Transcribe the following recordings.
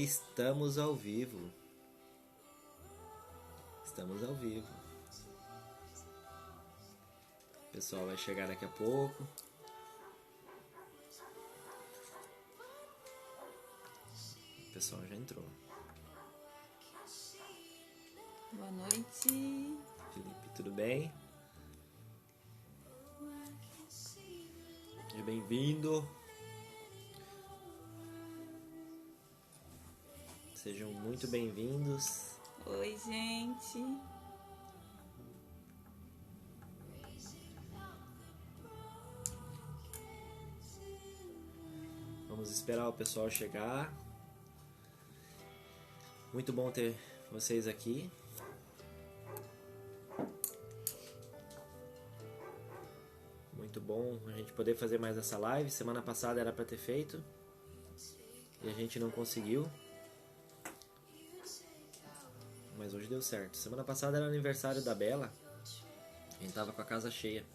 Estamos ao vivo. Estamos ao vivo. O pessoal vai chegar daqui a pouco. O pessoal já entrou. Boa noite. Felipe, tudo bem? Seja bem-vindo. Sejam muito bem-vindos. Oi, gente. Vamos esperar o pessoal chegar. Muito bom ter vocês aqui. Muito bom a gente poder fazer mais essa live. Semana passada era para ter feito e a gente não conseguiu. Mas hoje deu certo. Semana passada era aniversário da Bela. A gente tava com a casa cheia.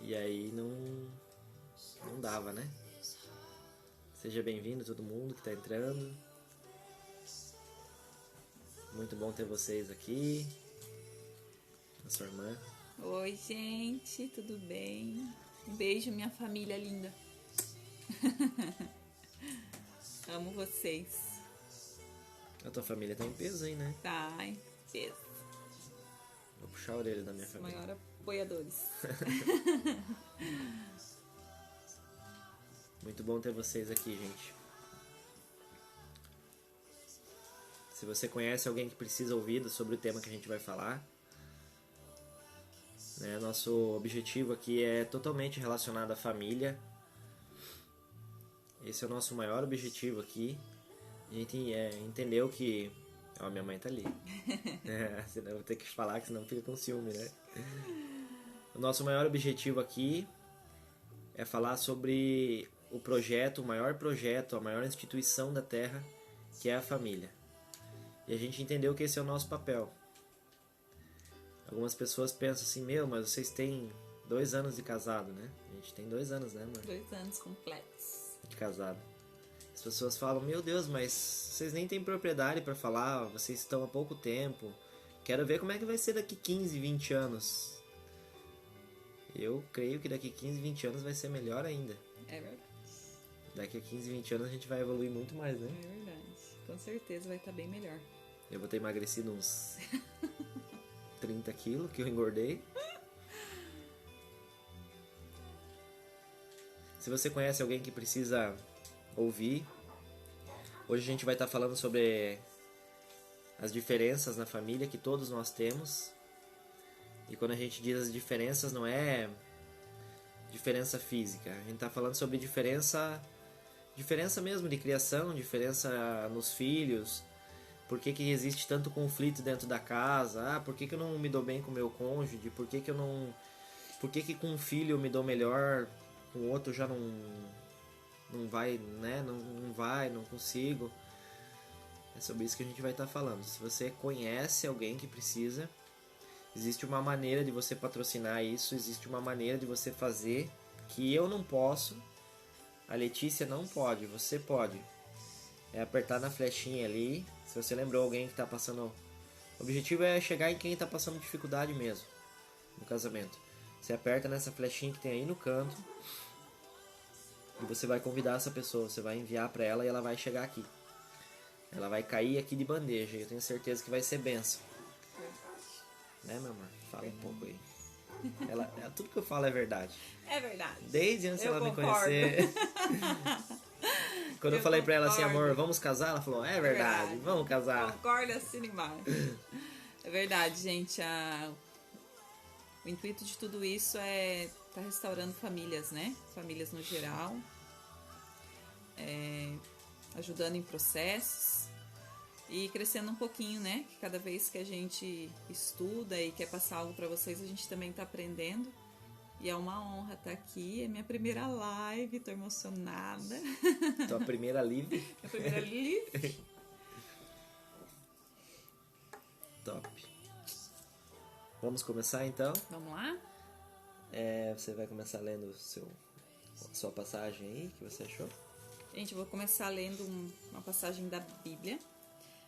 E aí não dava, né? Seja bem-vindo todo mundo que tá entrando. Muito bom ter vocês aqui. A sua irmã. Oi, gente. Tudo bem? Um beijo, minha família linda. Amo vocês. A tua família tá em peso aí, né? Tá, hein? Peso. Vou puxar a orelha da minha família. Maior apoiadores. Muito bom ter vocês aqui, gente. Se você conhece alguém que precisa ouvir sobre o tema que a gente vai falar, né, nosso objetivo aqui é totalmente relacionado à família. Esse é o nosso maior objetivo aqui. A gente entendeu que... Ó, minha mãe tá ali. Senão eu vou ter que falar, que senão fica com ciúme, né? O nosso maior objetivo aqui é falar sobre o projeto, o maior projeto, a maior instituição da Terra, que é a família. E a gente entendeu que esse é o nosso papel. Algumas pessoas pensam assim, mas vocês têm 2 anos de casado, né? A gente tem 2 anos, né, amor? 2 anos completos. De casado. As pessoas falam, meu Deus, mas vocês nem têm propriedade para falar, vocês estão há pouco tempo. Quero ver como é que vai ser daqui 15, 20 anos. Eu creio que daqui 15, 20 anos vai ser melhor ainda. É verdade. Daqui a 15, 20 anos a gente vai evoluir muito mais, né? É verdade. Com certeza vai estar bem melhor. Eu vou ter emagrecido uns 30 quilos que eu engordei. Se você conhece alguém que precisa ouvir, hoje a gente vai estar falando sobre as diferenças na família que todos nós temos. E quando a gente diz as diferenças, não é diferença física. A gente está falando sobre diferença mesmo de criação, diferença nos filhos. Por que existe tanto conflito dentro da casa? Por que eu não me dou bem com o meu cônjuge? Por que com um filho eu me dou melhor, com o outro já não vai, né? Não consigo. É sobre isso que a gente vai estar falando. Se você conhece alguém que precisa, existe uma maneira de você patrocinar isso, existe uma maneira de você fazer que eu não posso, a Letícia não pode, você pode. É apertar na flechinha ali. Se você lembrou alguém que está passando... O objetivo é chegar em quem está passando dificuldade mesmo no casamento. Você aperta nessa flechinha que tem aí no canto e você vai convidar essa pessoa. Você vai enviar para ela e ela vai chegar aqui. Ela vai cair aqui de bandeja. Eu tenho certeza que vai ser bênção. Né, meu amor? Fala um pouco aí. Tudo que eu falo é verdade. É verdade. Desde antes Eu ela me concordo. conhecer. Quando eu falei pra ela assim, amor, vamos casar? Ela falou, é verdade, vamos casar. Concordo, assina embaixo. É verdade, gente. O intuito de tudo isso é estar restaurando famílias, né? Famílias no geral. Ajudando em processos. E crescendo um pouquinho, né? Que cada vez que a gente estuda e quer passar algo pra vocês, a gente também tá aprendendo. E é uma honra estar aqui. É minha primeira live, tô emocionada. Tua primeira live? Minha primeira live. Top. Vamos começar então? Vamos lá? Você vai começar lendo sua passagem aí, que você achou? Gente, eu vou começar lendo uma passagem da Bíblia.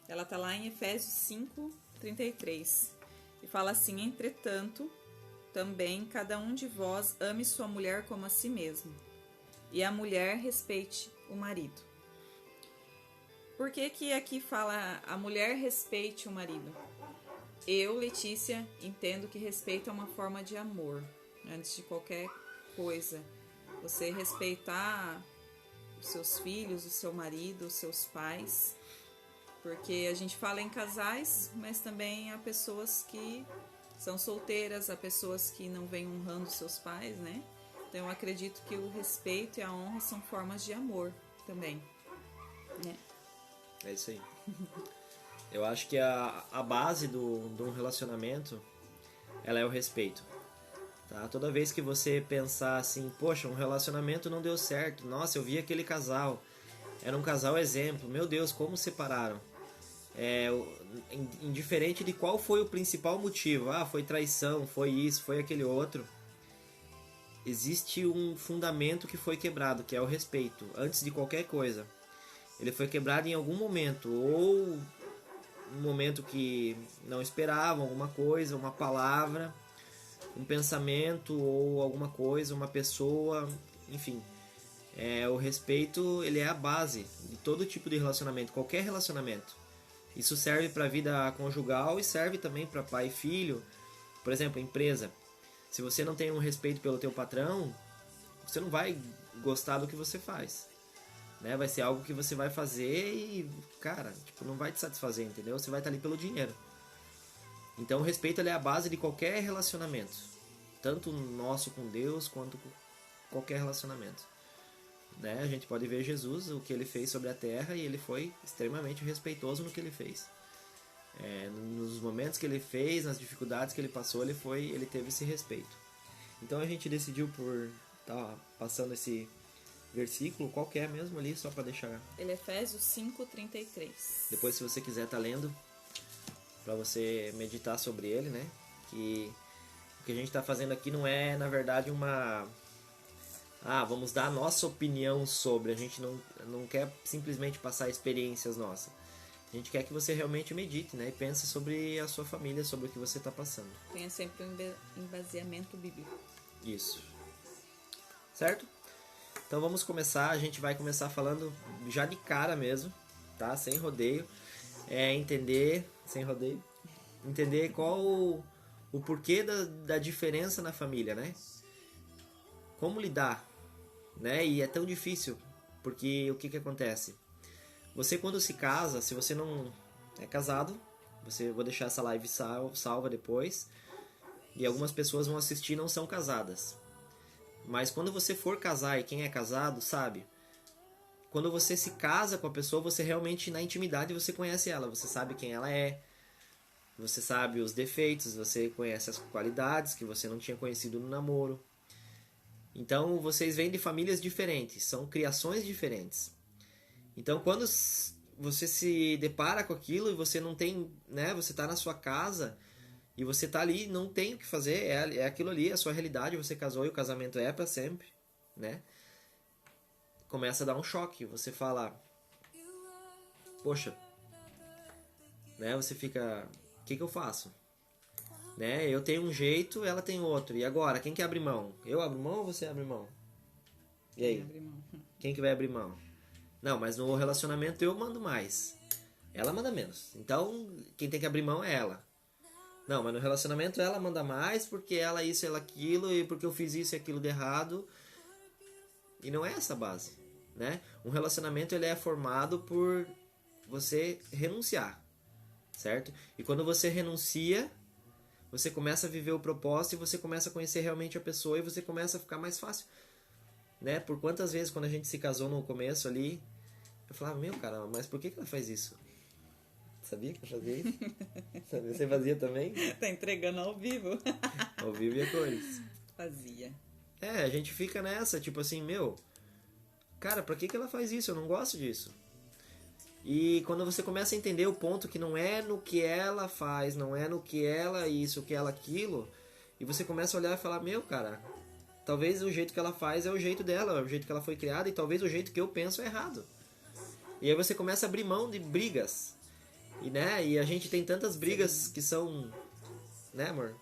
Ela está lá em Efésios 5:33. E fala assim: entretanto, também cada um de vós ame sua mulher como a si mesmo, e a mulher respeite o marido. Por que que aqui fala a mulher respeite o marido? Eu, Letícia, entendo que respeito é uma forma de amor, antes de qualquer coisa. Você respeitar os seus filhos, o seu marido, os seus pais, porque a gente fala em casais, mas também há pessoas que são solteiras, há pessoas que não vêm honrando seus pais, né? Então eu acredito que o respeito e a honra são formas de amor também, né? É isso aí. Eu acho que a base de um relacionamento, ela é o respeito. Tá? Toda vez que você pensar assim, poxa, um relacionamento não deu certo, nossa, eu vi aquele casal, era um casal exemplo, meu Deus, como separaram. Indiferente de qual foi o principal motivo, foi traição, foi isso, foi aquele outro, existe um fundamento que foi quebrado, que é o respeito, antes de qualquer coisa. Ele foi quebrado em algum momento, ou um momento que não esperavam, alguma coisa, uma palavra, um pensamento ou alguma coisa, uma pessoa, enfim. O respeito, ele é a base de todo tipo de relacionamento, qualquer relacionamento. Isso serve para a vida conjugal e serve também para pai e filho. Por exemplo, empresa. Se você não tem um respeito pelo teu patrão, você não vai gostar do que você faz. Né? Vai ser algo que você vai fazer e, cara, não vai te satisfazer, entendeu? Você vai estar ali pelo dinheiro. Então o respeito é a base de qualquer relacionamento. Tanto nosso com Deus, quanto com qualquer relacionamento. Né? A gente pode ver Jesus, o que ele fez sobre a terra, e ele foi extremamente respeitoso no que ele fez. Nos momentos que ele fez, nas dificuldades que ele passou, ele teve esse respeito. Então a gente decidiu por estar passando esse versículo, qual que é mesmo ali, só para deixar... Ele é Efésios 5:33. Depois, se você quiser estar lendo, para você meditar sobre ele, né? Que o que a gente está fazendo aqui não é, na verdade, uma... vamos dar a nossa opinião sobre. A gente não quer simplesmente passar experiências nossas. A gente quer que você realmente medite, né? E pense sobre a sua família, sobre o que você está passando. Tenha sempre um embaseamento bíblico. Isso. Certo? Então vamos começar. A gente vai começar falando já de cara mesmo, tá? Sem rodeio. Entender... Sem rodeio. Entender qual o porquê da diferença na família, né? Como lidar, né? E é tão difícil, porque o que acontece? Você, quando se casa, se você não é casado, vou deixar essa live salva depois, e algumas pessoas vão assistir e não são casadas. Mas quando você for casar, e quem é casado sabe, quando você se casa com a pessoa, você realmente, na intimidade, você conhece ela, você sabe quem ela é, você sabe os defeitos, você conhece as qualidades que você não tinha conhecido no namoro. Então, vocês vêm de famílias diferentes, são criações diferentes. Então, quando você se depara com aquilo e você não tem, né, você está na sua casa e você está ali, não tem o que fazer, é aquilo ali, é a sua realidade, você casou e o casamento é para sempre, né? Começa a dar um choque, você fala, poxa, né, você fica, o que eu faço? Né? Eu tenho um jeito, ela tem outro. E agora, quem que abre mão? Eu abro mão ou você abre mão? E aí? Quem que vai abrir mão? Não, mas no relacionamento eu mando mais. Ela manda menos. Então, quem tem que abrir mão é ela. Não, mas no relacionamento ela manda mais porque ela isso, ela aquilo, e porque eu fiz isso e aquilo de errado. E não é essa a base, né? Um relacionamento ele é formado por você renunciar, certo? E quando você renuncia, você começa a viver o propósito e você começa a conhecer realmente a pessoa e você começa a ficar mais fácil, né? Por quantas vezes quando a gente se casou no começo ali, eu falava, meu cara, mas por que ela faz isso? Sabia que eu fazia isso? Você fazia também? Tá entregando ao vivo. Ao vivo e a cores. Fazia. A gente fica nessa, tipo assim, meu, cara, pra que ela faz isso? Eu não gosto disso. E quando você começa a entender o ponto que não é no que ela faz, não é no que ela isso, o que ela aquilo, e você começa a olhar e falar, meu, cara, Talvez o jeito que ela faz é o jeito dela, é o jeito que ela foi criada, e talvez o jeito que eu penso é errado. E aí você começa a abrir mão de brigas. E, né? E a gente tem tantas brigas que são, né, amor?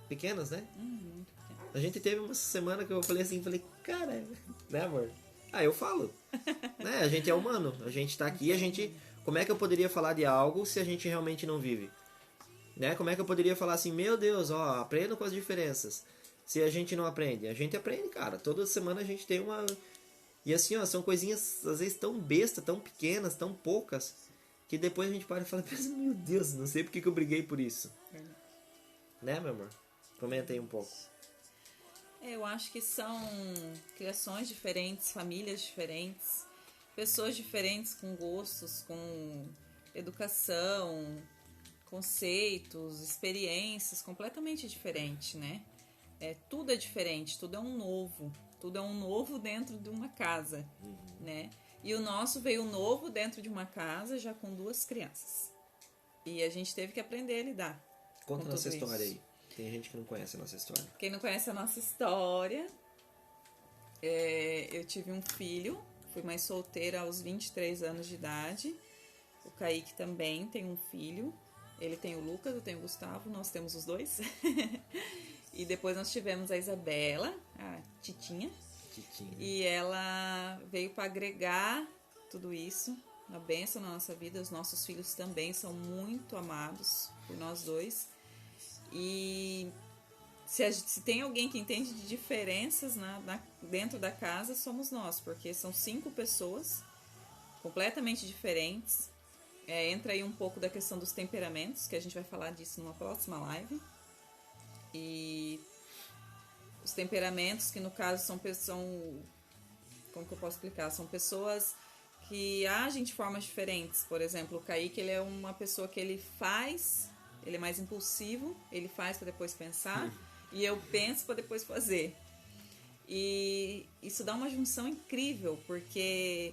Pequenas, né? Muito pequeno. A gente teve uma semana que eu falei assim, cara, né, amor? Ah, eu falo. Né? A gente é humano, a gente tá aqui, a gente... Como é que eu poderia falar de algo se a gente realmente não vive? Né? Como é que eu poderia falar assim, meu Deus, ó, aprenda com as diferenças. Se a gente não aprende. A gente aprende, cara. Toda semana a gente tem uma... E assim, ó, são coisinhas, às vezes, tão bestas, tão pequenas, tão poucas, que depois a gente para e fala, meu Deus, não sei porque que eu briguei por isso. Né, meu amor? Comenta aí um pouco. Eu acho que são criações diferentes, famílias diferentes, pessoas diferentes com gostos, com educação, conceitos, experiências completamente diferentes, né? Tudo é diferente, tudo é um novo. Tudo é um novo dentro de uma casa, né? E o nosso veio novo dentro de uma casa já com 2 crianças. E a gente teve que aprender a lidar. Conta com nossa tudo história isso. aí. Tem gente que não conhece a nossa história. Quem não conhece a nossa história, eu tive um filho, fui mãe solteira aos 23 anos de idade. O Kaique também tem um filho. Ele tem o Lucas, eu tenho o Gustavo, nós temos os 2. E depois nós tivemos a Isabela, a Titinha. E ela veio para agregar tudo isso, uma bênção na nossa vida. Os nossos filhos também são muito amados por nós 2. E se tem alguém que entende de diferenças dentro da casa, somos nós, porque são 5 pessoas completamente diferentes. Entra aí um pouco da questão dos temperamentos, que a gente vai falar disso numa próxima live. E os temperamentos, que no caso são como que eu posso explicar? São pessoas que agem de formas diferentes. Por exemplo, o Kaique, ele é uma pessoa que ele é mais impulsivo, ele faz para depois pensar, e eu penso para depois fazer. E isso dá uma junção incrível, porque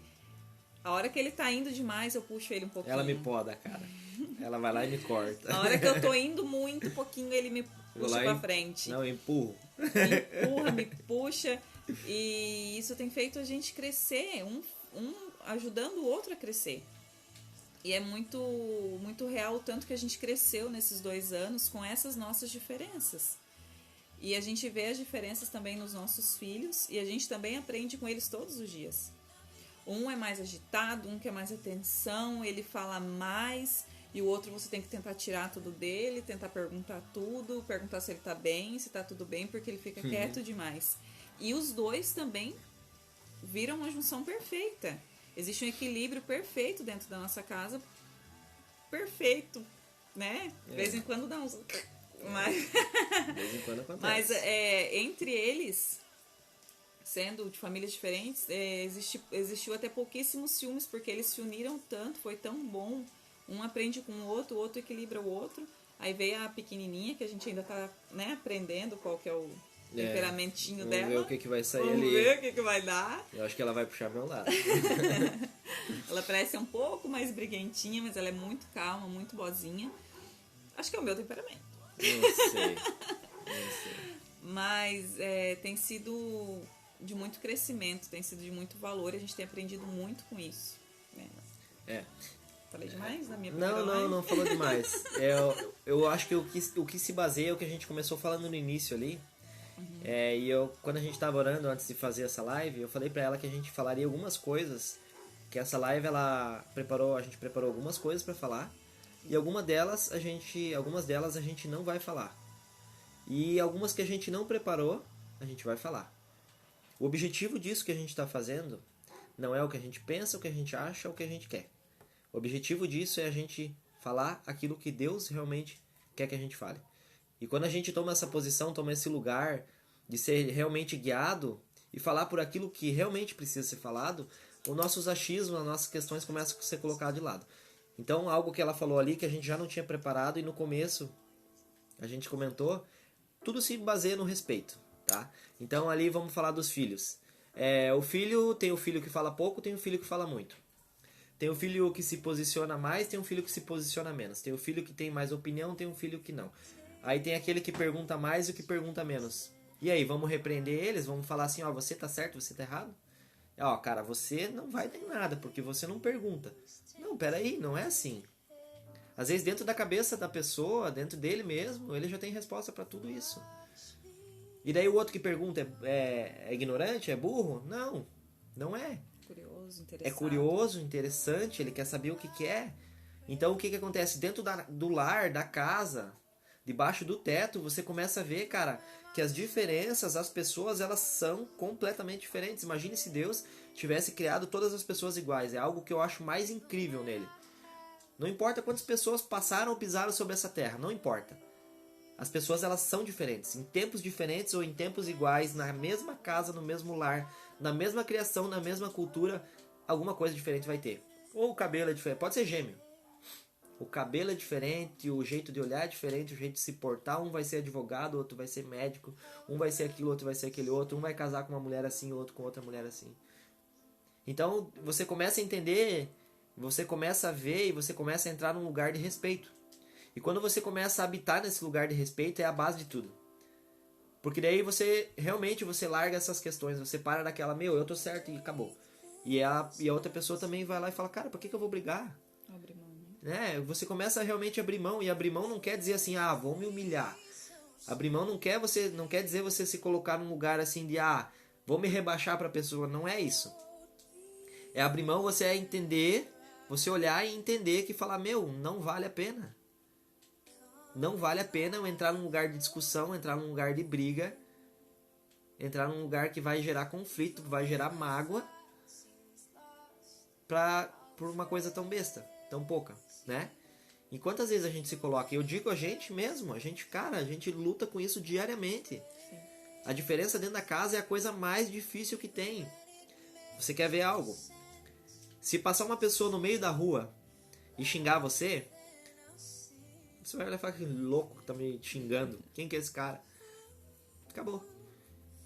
a hora que ele tá indo demais, eu puxo ele um pouquinho. Ela me poda, cara. Ela vai lá e me corta. A hora que eu tô indo muito pouquinho, ele me puxa pra frente. Não, eu empurro. Empurra, me puxa. E isso tem feito a gente crescer, um ajudando o outro a crescer. E é muito, muito real o tanto que a gente cresceu nesses 2 anos com essas nossas diferenças. E a gente vê as diferenças também nos nossos filhos, e a gente também aprende com eles todos os dias. Um é mais agitado, um quer mais atenção, ele fala mais, e o outro você tem que tentar tirar tudo dele, tentar perguntar tudo, perguntar se ele tá bem, se tá tudo bem, porque ele fica quieto demais. E os 2 também viram uma junção perfeita. Existe um equilíbrio perfeito dentro da nossa casa. Perfeito, né? De vez em quando dá uns... Mas, de vez em quando acontece. Mas entre eles, sendo de famílias diferentes, existiu até pouquíssimos ciúmes, porque eles se uniram tanto, foi tão bom. Um aprende com o outro equilibra o outro. Aí veio a pequenininha, que a gente ainda tá, né, aprendendo qual que é o temperamentinho dela. Vamos ver o que vai sair Vamos ali. ver o que vai dar. Eu acho que ela vai puxar meu lado. Ela parece ser um pouco mais briguentinha, mas ela é muito calma, muito boazinha. Acho que é o meu temperamento. Não sei. Mas tem sido de muito crescimento, tem sido de muito valor, e a gente tem aprendido muito com isso. Né? Falei demais na minha primeira live? Não falou demais. Eu acho que o que se baseia é o que a gente começou falando no início ali. E quando a gente estava orando antes de fazer essa live, eu falei pra ela que a gente falaria algumas coisas, que essa live a gente preparou algumas coisas pra falar, e algumas delas a gente não vai falar. E algumas que a gente não preparou, a gente vai falar. O objetivo disso que a gente está fazendo não é o que a gente pensa, o que a gente acha, o que a gente quer. O objetivo disso é a gente falar aquilo que Deus realmente quer que a gente fale. E quando a gente toma essa posição, toma esse lugar de ser realmente guiado e falar por aquilo que realmente precisa ser falado, os nossos achismos, as nossas questões começam a ser colocadas de lado. Então, algo que ela falou ali que a gente já não tinha preparado, e no começo a gente comentou, tudo se baseia no respeito, tá? Então, ali vamos falar dos filhos. Tem o filho que fala pouco, tem o filho que fala muito. Tem o filho que se posiciona mais, tem um filho que se posiciona menos. Tem o filho que tem mais opinião, tem um filho que não. Aí tem aquele que pergunta mais e o que pergunta menos. E aí, vamos repreender eles? Vamos falar assim, ó, você tá certo, você tá errado? Ó, cara, você não vai dar em nada, porque você não pergunta. Não, peraí, não é assim. Às vezes dentro da cabeça da pessoa, dentro dele mesmo, ele já tem resposta pra tudo isso. E daí o outro que pergunta é ignorante, é burro? Não, não é. Curioso, interessante. É curioso, interessante, ele quer saber o que que é. Então o que que acontece? Dentro do lar, da casa, debaixo do teto, você começa a ver, cara, que as diferenças, as pessoas, elas são completamente diferentes. Imagine se Deus tivesse criado todas as pessoas iguais. É algo que eu acho mais incrível nele. Não importa quantas pessoas passaram ou pisaram sobre essa terra, não importa. As pessoas, elas são diferentes, em tempos diferentes ou em tempos iguais, na mesma casa, no mesmo lar, na mesma criação, na mesma cultura, alguma coisa diferente vai ter. Ou o cabelo é diferente, pode ser gêmeo. O cabelo é diferente, o jeito de olhar é diferente, o jeito de se portar, um vai ser advogado, outro vai ser médico, um vai ser aquilo, outro vai ser aquele outro, um vai casar com uma mulher assim, outro com outra mulher assim. Então, você começa a entender, você começa a ver e você começa a entrar num lugar de respeito. E quando você começa a habitar nesse lugar de respeito, é a base de tudo. Porque daí você, realmente, você larga essas questões, você para naquela, eu tô certo e acabou. E a outra pessoa também vai lá e fala, cara, por que eu vou brigar? Abre mão, né? Você começa a realmente abrir mão, e abrir mão não quer dizer assim, vou me humilhar. Abrir mão não quer dizer você se colocar num lugar assim de, vou me rebaixar pra pessoa, não é isso. É abrir mão, você é entender, você olhar e entender que falar, não vale a pena. Não vale a pena eu entrar num lugar de discussão, entrar num lugar de briga, entrar num lugar que vai gerar conflito, que vai gerar mágoa, por uma coisa tão besta, tão pouca, né? E quantas vezes a gente se coloca, eu digo a gente mesmo, a gente luta com isso diariamente. Sim. A diferença dentro da casa é a coisa mais difícil que tem. Você quer ver algo? Se passar uma pessoa no meio da rua e xingar você vai olhar e falar que louco, tá me xingando. Quem que é esse cara? Acabou.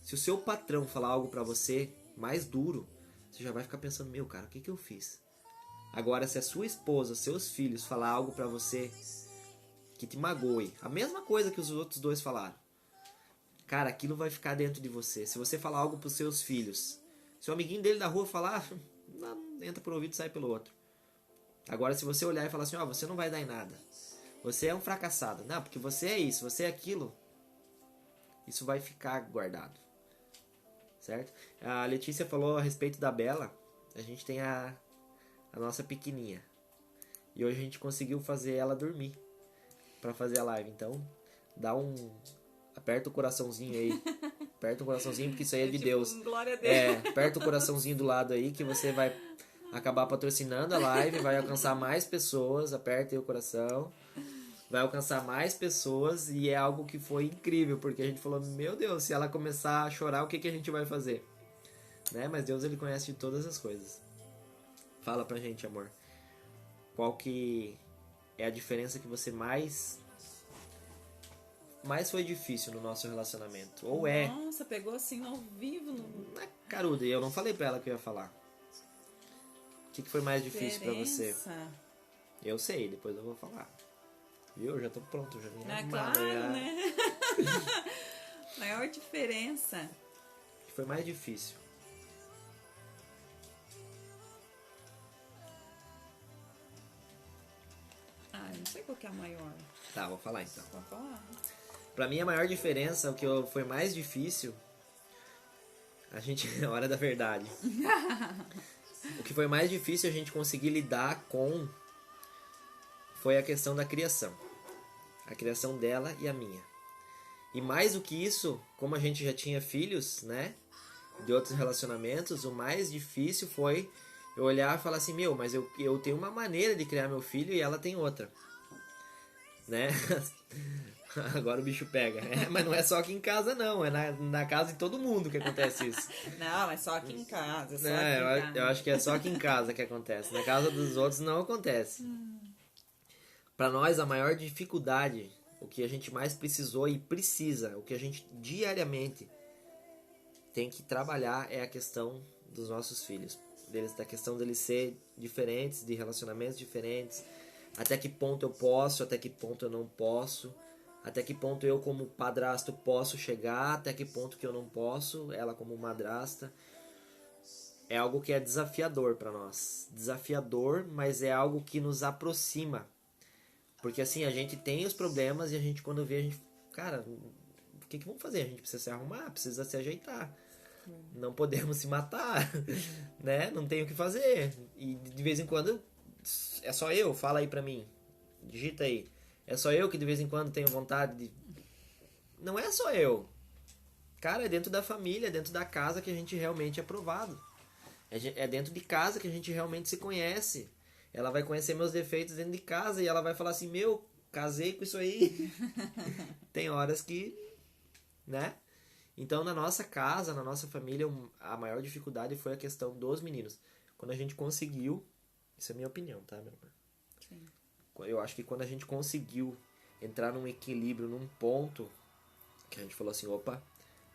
Se o seu patrão falar algo pra você mais duro, você já vai ficar pensando, cara, o que eu fiz? Agora, se a sua esposa, seus filhos falar algo pra você que te magoe, a mesma coisa que os outros dois falaram, cara, aquilo vai ficar dentro de você. Se você falar algo pros seus filhos, se o amiguinho dele da rua falar, não, entra por um ouvido e sai pelo outro. Agora, se você olhar e falar assim, você não vai dar em nada, você é um fracassado. Não, porque você é isso, você é aquilo. Isso vai ficar guardado. Certo? A Letícia falou a respeito da Bela. A gente tem a nossa pequenininha. E hoje a gente conseguiu fazer ela dormir pra fazer a live. Então, aperta o coraçãozinho aí. Aperta o coraçãozinho, porque isso aí é de Deus. Glória a Deus. Aperta o coraçãozinho do lado aí, que você vai acabar patrocinando a live, vai alcançar mais pessoas. Aperta aí o coração. Vai alcançar mais pessoas, e é algo que foi incrível, porque a gente falou, meu Deus, se ela começar a chorar, o que a gente vai fazer? Né? Mas Deus, ele conhece de todas as coisas. Fala pra gente, amor. Qual que é a diferença que você mais foi difícil no nosso relacionamento? Ou Nossa, pegou assim ao vivo. Caruda, e eu não falei pra ela que eu ia falar. O que foi mais difícil pra você? Eu sei, depois eu vou falar. Viu? Eu já tô pronto, já vim arrumado. Claro, né? Maior diferença. O que foi mais difícil? Não sei qual que é a maior. Tá, vou falar então. Pode falar. Pra mim, a maior diferença, o que foi mais difícil, é hora da verdade. O que foi mais difícil a gente conseguir lidar com foi a questão da criação. A criação dela e a minha. E mais do que isso, como a gente já tinha filhos, né, de outros relacionamentos, o mais difícil foi eu olhar e falar assim, mas eu tenho uma maneira de criar meu filho e ela tem outra. Né? Agora o bicho pega. Mas não é só aqui em casa, não. É na casa de todo mundo que acontece isso. Não, é só aqui em casa. Eu acho que é só aqui em casa que acontece. Na casa dos outros não acontece. Para nós, a maior dificuldade, o que a gente mais precisou e precisa, o que a gente diariamente tem que trabalhar é a questão dos nossos filhos. Da questão deles ser diferentes, de relacionamentos diferentes. Até que ponto eu posso, até que ponto eu não posso. Até que ponto eu como padrasto posso chegar, até que ponto que eu não posso, ela como madrasta. É algo que é desafiador para nós. Desafiador, mas é algo que nos aproxima. Porque assim, a gente tem os problemas e a gente quando vê, a gente... Cara, o que vamos fazer? A gente precisa se arrumar, precisa se ajeitar. Não podemos se matar, né? Não tem o que fazer. E de vez em quando, é só eu, fala aí pra mim. Digita aí. É só eu que de vez em quando tenho vontade de... Não é só eu. Cara, é dentro da família, é dentro da casa que a gente realmente é provado. É dentro de casa que a gente realmente se conhece. Ela vai conhecer meus defeitos dentro de casa e ela vai falar assim, meu, casei com isso aí. Tem horas que, né? Então, na nossa casa, na nossa família, a maior dificuldade foi a questão dos meninos. Quando a gente conseguiu, isso é a minha opinião, tá, meu amor? Sim. Eu acho que quando a gente conseguiu entrar num equilíbrio, num ponto, que a gente falou assim, opa,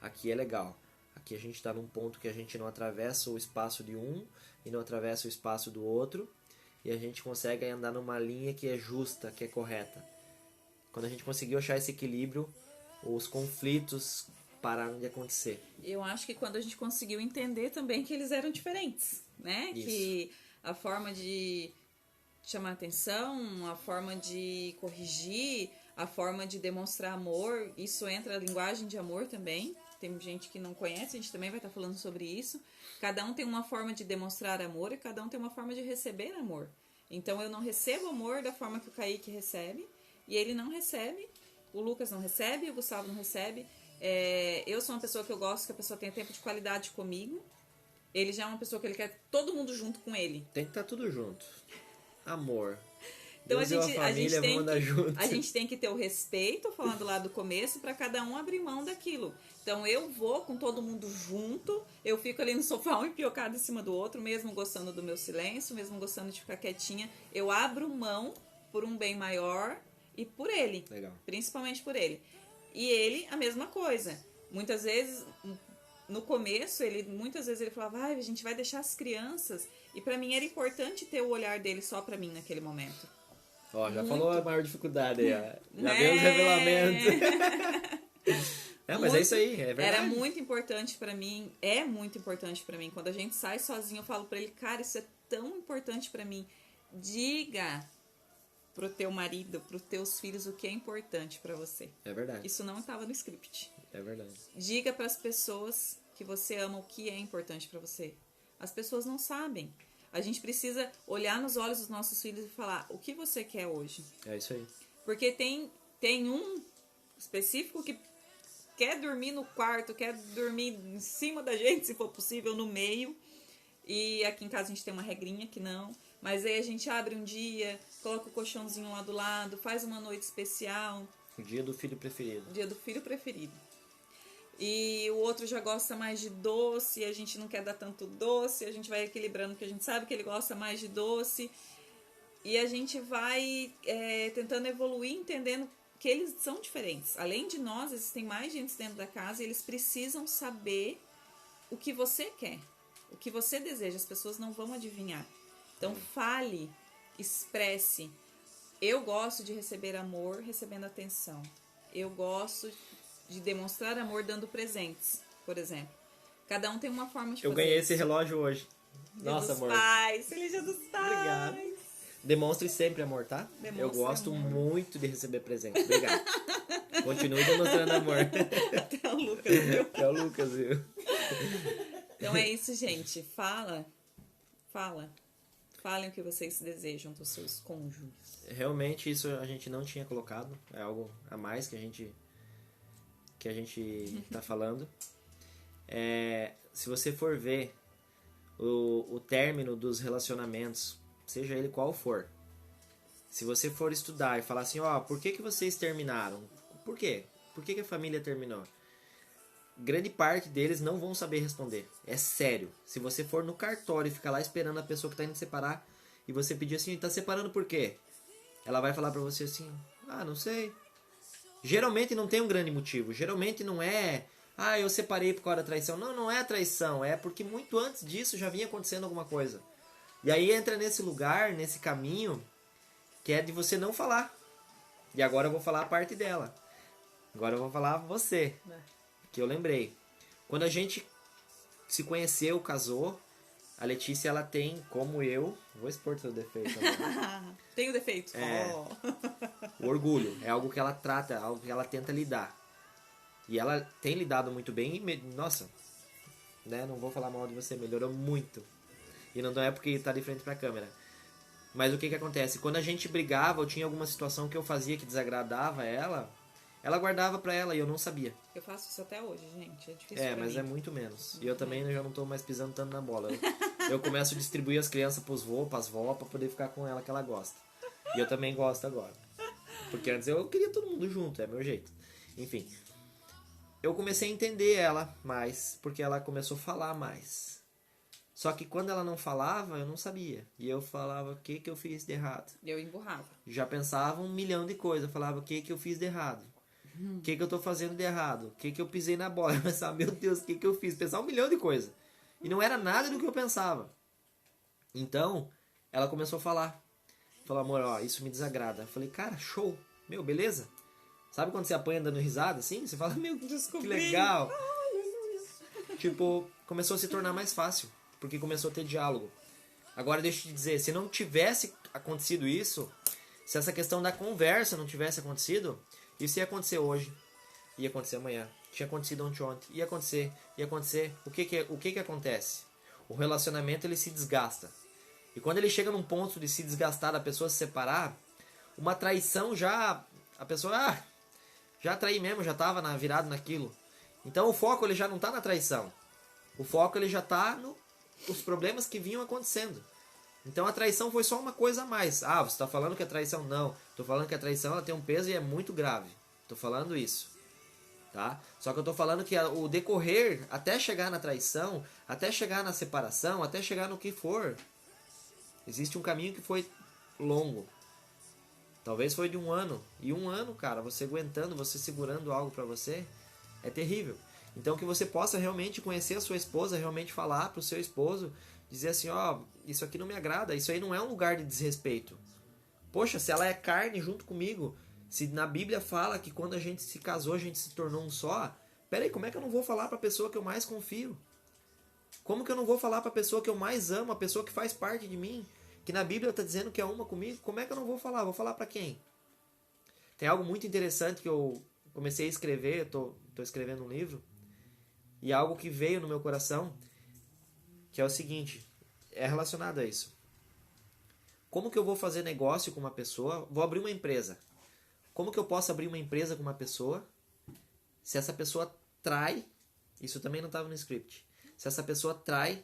aqui é legal. Aqui a gente está num ponto que a gente não atravessa o espaço de um e não atravessa o espaço do outro. E a gente consegue andar numa linha que é justa, que é correta. Quando a gente conseguiu achar esse equilíbrio, os conflitos pararam de acontecer. Eu acho que quando a gente conseguiu entender também que eles eram diferentes, né? Isso. Que a forma de chamar atenção, a forma de corrigir, a forma de demonstrar amor, isso entra a linguagem de amor também. Tem gente que não conhece, a gente também vai estar falando sobre isso. Cada um tem uma forma de demonstrar amor e cada um tem uma forma de receber amor. Então eu não recebo amor da forma que o Kaique recebe e ele não recebe, o Lucas não recebe, o Gustavo não recebe. Eu sou uma pessoa que eu gosto que a pessoa tenha tempo de qualidade comigo. Ele já é uma pessoa que ele quer todo mundo junto com ele. Tem que estar tudo junto. Amor. Então Deus a gente tem que ter o respeito, falando lá do começo, para cada um abrir mão daquilo. Então eu vou com todo mundo junto, eu fico ali no sofá um empiocado em cima do outro, mesmo gostando do meu silêncio, mesmo gostando de ficar quietinha. Eu abro mão por um bem maior e por ele. Legal. Principalmente por ele. E ele, a mesma coisa. Muitas vezes, no começo, muitas vezes ele falava, a gente vai deixar as crianças. E pra mim era importante ter o olhar dele só pra mim naquele momento. Ó, já falou a maior dificuldade aí, ó. Já deu os revelamentos. Mas é isso aí, é verdade. Era muito importante pra mim, é muito importante pra mim. Quando a gente sai sozinho, eu falo pra ele, cara, isso é tão importante pra mim. Diga pro teu marido, pros teus filhos o que é importante pra você. É verdade. Isso não estava no script. É verdade. Diga pras pessoas que você ama o que é importante pra você. As pessoas não sabem. A gente precisa olhar nos olhos dos nossos filhos e falar, o que você quer hoje? É isso aí. Porque tem um específico que quer dormir no quarto, quer dormir em cima da gente, se for possível, no meio. E aqui em casa a gente tem uma regrinha que não. Mas aí a gente abre um dia, coloca o colchãozinho lá do lado, faz uma noite especial. O dia do filho preferido. Dia do filho preferido. E o outro já gosta mais de doce, a gente não quer dar tanto doce, a gente vai equilibrando, porque a gente sabe que ele gosta mais de doce. E a gente vai tentando evoluir, entendendo que eles são diferentes. Além de nós, existem mais gente dentro da casa e eles precisam saber o que você quer, o que você deseja. As pessoas não vão adivinhar. Então fale, expresse. Eu gosto de receber amor recebendo atenção. Eu gosto de demonstrar amor dando presentes, por exemplo. Cada um tem uma forma de fazer. Eu ganhei esse relógio hoje. Nossa, amor. Feliz Dia dos Pais! Obrigado. Demonstre sempre amor, tá? Demonstre eu gosto amor. muito de receber presentes. Obrigado. Continue demonstrando amor. Até o Lucas, viu? Até o Lucas, viu? Então é isso, gente. Falem o que vocês desejam dos seus cônjuges. Realmente isso a gente não tinha colocado. É algo a mais que a gente tá falando. Se você for ver o término dos relacionamentos, seja ele qual for, se você for estudar e falar assim, por que vocês terminaram? Por quê? Por que a família terminou? Grande parte deles não vão saber responder. É sério. Se você for no cartório e ficar lá esperando a pessoa que tá indo separar e você pedir assim, tá separando por quê? Ela vai falar pra você assim, não sei. Geralmente não tem um grande motivo. Geralmente não é, eu separei por causa da traição. Não, não é traição. É porque muito antes disso já vinha acontecendo alguma coisa. E aí entra nesse lugar, nesse caminho, que é de você não falar. E agora eu vou falar a parte dela. Agora eu vou falar você, que eu lembrei. Quando a gente se conheceu, casou, a Letícia, ela tem, como eu... Vou expor seu defeito agora. Tenho defeito. O orgulho. É algo que ela trata, algo que ela tenta lidar. E ela tem lidado muito bem e, nossa, né, não vou falar mal de você, melhorou muito. E não é porque tá de frente pra câmera. Mas o que acontece? Quando a gente brigava, ou tinha alguma situação que eu fazia que desagradava ela guardava pra ela e eu não sabia. Eu faço isso até hoje, gente. É difícil pra mas mim. é muito menos. E eu também já não tô mais pisando tanto na bola. Eu começo a distribuir as crianças pros vô, pras vó, pra poder ficar com ela que ela gosta. E eu também gosto agora. Porque antes eu queria todo mundo junto, é meu jeito. Enfim. Eu comecei a entender ela mais, porque ela começou a falar mais. Só que quando ela não falava, eu não sabia. E eu falava, o que eu fiz de errado? Eu emburrava. Já pensava 1 milhão de coisas. Eu falava, o que eu fiz de errado? O que eu tô fazendo de errado? O que eu pisei na bola? Eu pensava, meu Deus, o que eu fiz? Pensava 1 milhão de coisas. E não era nada do que eu pensava. Então, ela começou a falar. Falou, amor, ó, isso me desagrada. Eu falei, cara, show. Meu, beleza? Sabe quando você apanha dando risada, assim? Você fala, meu, que legal. Tipo, começou a se tornar mais fácil. Porque começou a ter diálogo. Agora, deixa eu te dizer, se não tivesse acontecido isso, se essa questão da conversa não tivesse acontecido, isso ia acontecer hoje, ia acontecer amanhã, tinha acontecido ontem, ia acontecer. O que acontece? O relacionamento, ele se desgasta. E quando ele chega num ponto de se desgastar, da pessoa se separar, uma traição já... A pessoa, já traí mesmo, já estava virado naquilo. Então o foco, ele já não está na traição. O foco, ele já está nos problemas que vinham acontecendo. Então a traição foi só uma coisa a mais. Ah, você está falando que a traição... Não, estou falando que a traição, ela tem um peso e é muito grave. Estou falando isso. Tá? Só que eu estou falando que o decorrer, até chegar na traição, até chegar na separação, até chegar no que for, existe um caminho que foi longo. Talvez foi de 1 ano. E 1 ano, cara, você aguentando, você segurando algo pra você, é terrível. Então que você possa realmente conhecer a sua esposa, realmente falar pro seu esposo, dizer assim, ó, isso aqui não me agrada, isso aí não é um lugar de desrespeito. Poxa, se ela é carne junto comigo, se na Bíblia fala que quando a gente se casou, a gente se tornou um só, peraí, como é que eu não vou falar pra pessoa que eu mais confio? Como que eu não vou falar pra pessoa que eu mais amo, a pessoa que faz parte de mim, que na Bíblia está dizendo que é uma comigo? Como é que eu não vou falar? Vou falar pra quem? Tem algo muito interessante que eu comecei a escrever, tô escrevendo um livro, e algo que veio no meu coração, que é o seguinte, é relacionado a isso. Como que eu vou fazer negócio com uma pessoa? Vou abrir uma empresa. Como que eu posso abrir uma empresa com uma pessoa se essa pessoa trai? Isso também não estava no script. Se essa pessoa trai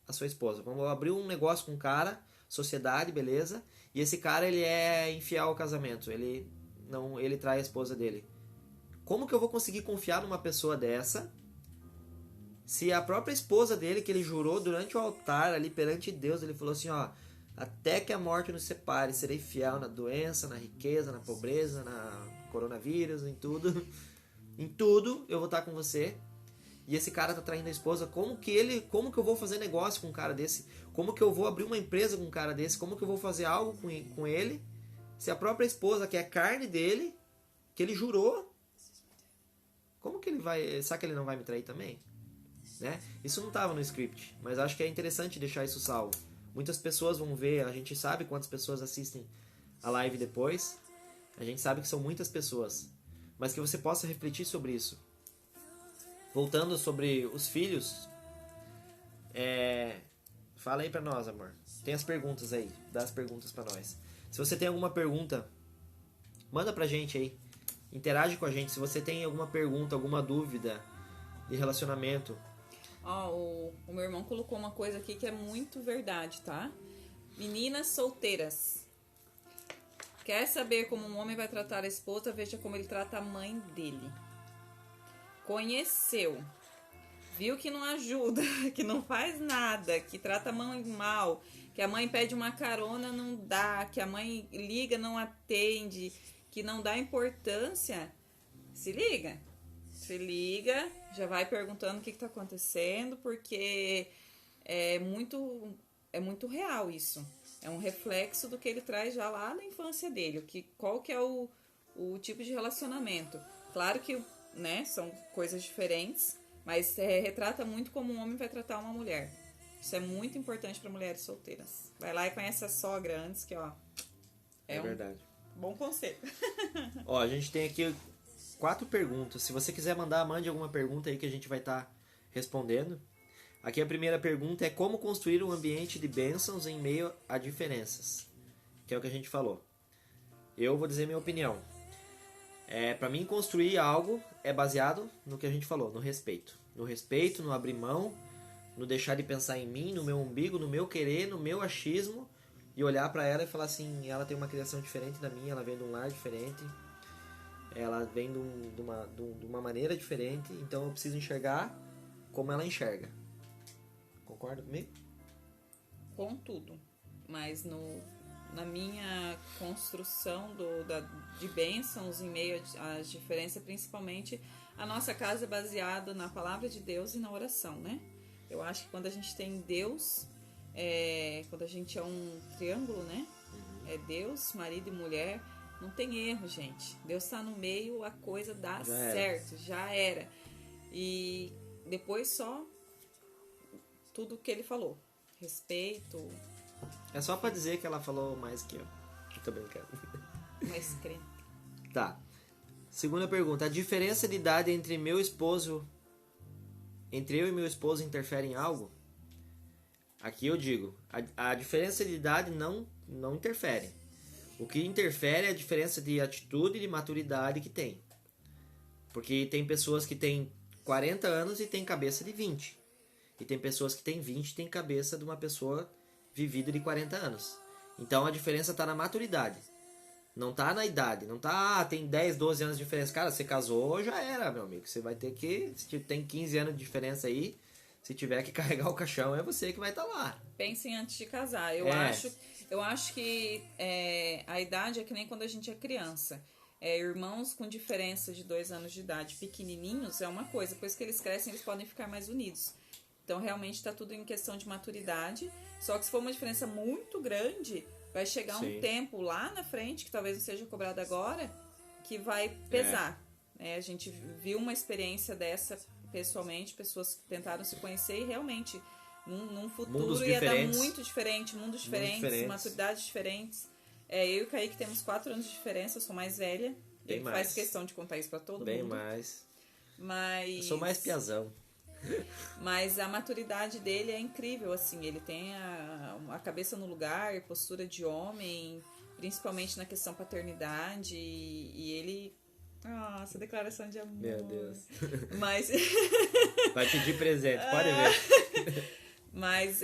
a sua esposa. Vamos abrir um negócio com um cara, sociedade, beleza? E esse cara, ele é infiel ao casamento. Ele trai a esposa dele. Como que eu vou conseguir confiar numa pessoa dessa se a própria esposa dele, que ele jurou durante o altar ali perante Deus, ele falou assim, ó, até que a morte nos separe, serei fiel na doença, na riqueza, na pobreza, na coronavírus, em tudo. Em tudo eu vou estar com você. E esse cara tá traindo a esposa. Como que eu vou fazer negócio com um cara desse? Como que eu vou abrir uma empresa com um cara desse? Como que eu vou fazer algo com ele? Se a própria esposa, que é carne dele, que ele jurou, como que ele vai... Será que ele não vai me trair também? Né? Isso não estava no script, mas acho que é interessante deixar isso salvo. Muitas pessoas vão ver, a gente sabe quantas pessoas assistem a live depois, a gente sabe que são muitas pessoas, mas que você possa refletir sobre isso. Voltando sobre os filhos, fala aí pra nós, amor. Tem as perguntas aí, dá as perguntas pra nós. Se você tem alguma pergunta, manda pra gente aí, interage com a gente. Se você tem alguma pergunta, alguma dúvida de relacionamento. O meu irmão colocou uma coisa aqui que é muito verdade, tá? Meninas solteiras. Quer saber como um homem vai tratar a esposa? Veja como ele trata a mãe dele. Conheceu. Viu que não ajuda, que não faz nada, que trata a mãe mal, que a mãe pede uma carona, não dá, que a mãe liga, não atende, que não dá importância. Se liga. Se liga, já vai perguntando o que está acontecendo, porque é muito real isso. É um reflexo do que ele traz já lá na infância dele. Qual que é o tipo de relacionamento. Claro que, né, são coisas diferentes, mas retrata muito como um homem vai tratar uma mulher. Isso é muito importante para mulheres solteiras. Vai lá e conhece a sogra antes, que ó, É verdade. Bom conselho. Ó, a gente tem aqui 4 perguntas. Se você quiser mandar, mande alguma pergunta aí que a gente vai estar respondendo. Aqui a primeira pergunta é como construir um ambiente de bênçãos em meio a diferenças. Que é o que a gente falou. Eu vou dizer minha opinião. Para mim, construir algo é baseado no que a gente falou, no respeito. No respeito, no abrir mão, no deixar de pensar em mim, no meu umbigo, no meu querer, no meu achismo, e olhar para ela e falar assim, ela tem uma criação diferente da minha, ela vem de um lar diferente, ela vem de uma maneira diferente, então eu preciso enxergar como ela enxerga. Concorda comigo? Com tudo. Mas na minha construção de bênçãos em meio às diferenças, principalmente a nossa casa é baseada na palavra de Deus e na oração, né? Eu acho que quando a gente tem Deus, quando a gente é um triângulo, né? É Deus, marido e mulher, não tem erro, gente. Deus está no meio, a coisa dá certo, já era. E depois só tudo que ele falou. Respeito. É só pra dizer que ela falou mais que eu. Tô brincando. Mais crente. Tá. Segunda pergunta. A diferença de idade entre eu e meu esposo interfere em algo? Aqui eu digo, a diferença de idade não interfere. O que interfere é a diferença de atitude e de maturidade que tem. Porque tem pessoas que têm 40 anos e têm cabeça de 20. E tem pessoas que têm 20 e têm cabeça de uma pessoa vivida de 40 anos. Então a diferença está na maturidade. Não tá na idade. Não tá, tem 10, 12 anos de diferença. Cara, você casou, já era, meu amigo. Você vai ter que, se tem 15 anos de diferença aí, se tiver que carregar o caixão, é você que vai estar lá. Pensem antes de casar. Eu acho que a idade é que nem quando a gente é criança. Irmãos com diferença de 2 anos de idade, pequenininhos, é uma coisa. Depois que eles crescem, eles podem ficar mais unidos. Então, realmente, está tudo em questão de maturidade. Só que se for uma diferença muito grande, vai chegar um tempo lá na frente, que talvez não seja cobrado agora, que vai pesar. A gente viu uma experiência dessa pessoalmente, pessoas que tentaram se conhecer e realmente, num futuro ia dar muito diferente, mundos diferentes, maturidades diferentes. Eu e o Kaique temos 4 anos de diferença, eu sou mais velha. Ele faz questão de contar isso pra todo mundo. Bem mais. Mas... Eu sou mais piazão. Mas a maturidade dele é incrível, assim, ele tem a cabeça no lugar, postura de homem, principalmente na questão paternidade, e ele... Nossa, declaração de amor. Meu Deus. Mas... Vai pedir presente, pode ver. Mas